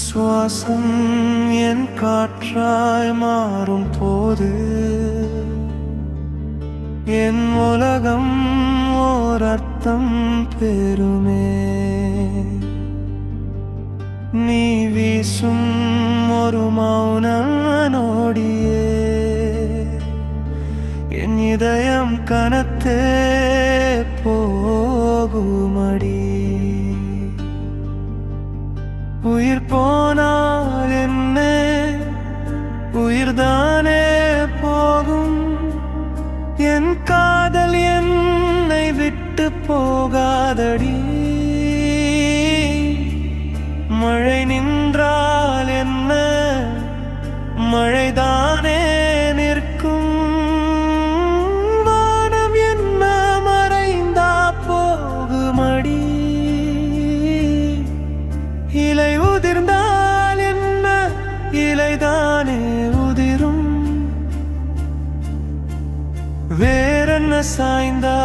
சுவாசம் என் காற்றாய் மாறும் போது என் உலகம் ஓர் அர்த்தம் பெறுமே. நீ வீசும் ஒரு மௌன நொடியே என் இதயம் கனத்தே போகுமடி. உயிர் போனால் என்ன, உயிர்தானே போகும். என் காதல் என்னை விட்டு போகாதடி. மழை நின்றால் என்ன, மழைதானே நிற்கும். வானம் என்ன மறைந்தா போகுமடி. இலை உதிர்ந்தால் என்ன, இலைதானே உதிரும். வேறென்ன சாய்ந்தா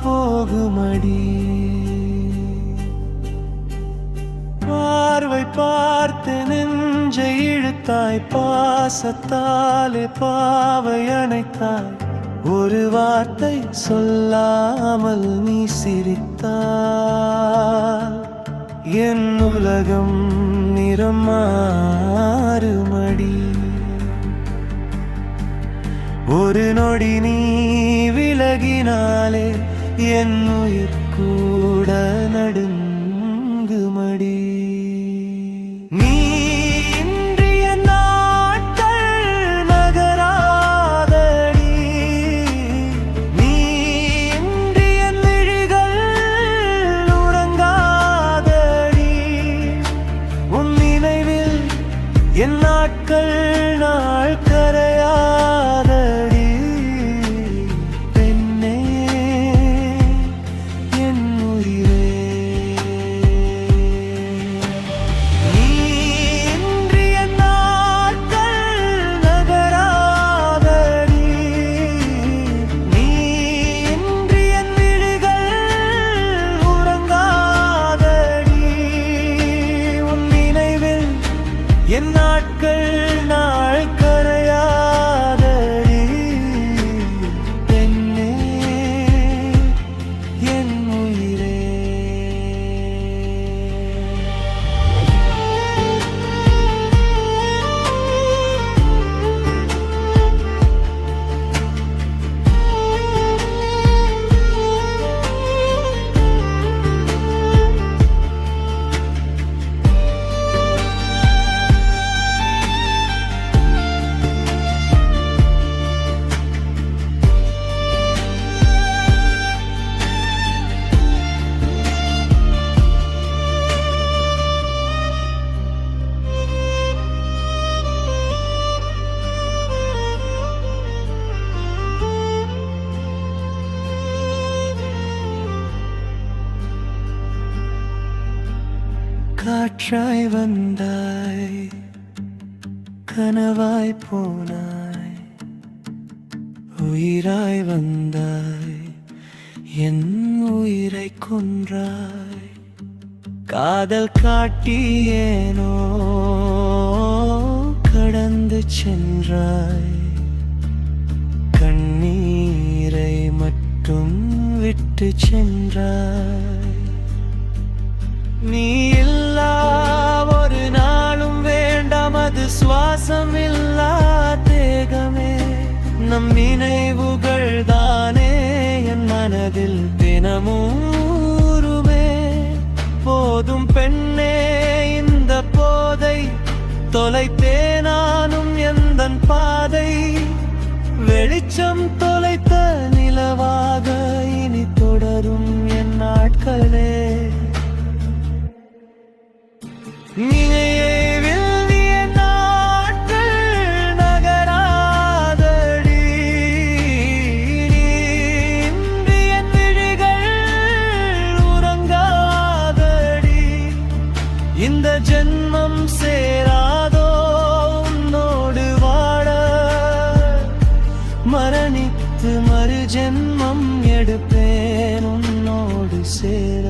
போகுமடி. பார்வை பார்த்து நெஞ்சை இழுத்தாய், பாசத்தாலே பாவை அணைத்தாய். ஒரு வார்த்தை சொல்லாமல் நீ சிரித்தாய். என் உலகம் நிறம் மாறுமடி. ஒரு நொடி நீ விலகினாலே என் உயிர் கூட நடுங்குமடி. நீ இன்றிய நாட்கள் நகராதடி. நீ இன்றிய விழிகள் உறங்காதடி. உன் நினைவில் என் நாட்கள் நாள் கரையாதடி. பெண்ணே என் உயிரே, நீ இன்றிய நாட்கள் நகராதடி. நீ இன்றிய விழிகள் உறங்காதடி. உன் நினைவில் என் நாட்கள் நாள் கரையாதடி. பெண்ணே என் உயிரே. காற்றாய் வந்தாய், கனவாய் போனாய். உயிராய் வந்தாய், என் உயிரை கொன்றாய். காதல் காட்டியேனோ கடந்து சென்றாய். கண்ணீரை மட்டும் விட்டு சென்றாய். நீ இல்லா ஒரு நாளும் வேண்டாம், அது சுவாசம் இல்லா தேகமே. நம் நினைவுகள் தானே என் மனதில் தினமூருமே. போதும் பெண்ணே இந்த போதை, தொலைத்தே நானும் எந்தன் பாதை. வெளிச்சம் தொலைத்த நிலவாக இனி தொடரும் என் நாட்களே. நினைவில் நீ நாட்கள் நகராதடி. நீ இன்றி என் விழிகள் உறங்காதடி. இந்த ஜென்மம் சேராதோ உன்னோடு வாழ. மரணித்து மறு ஜென்மம் எடுப்பேன் உன்னோடு சேர.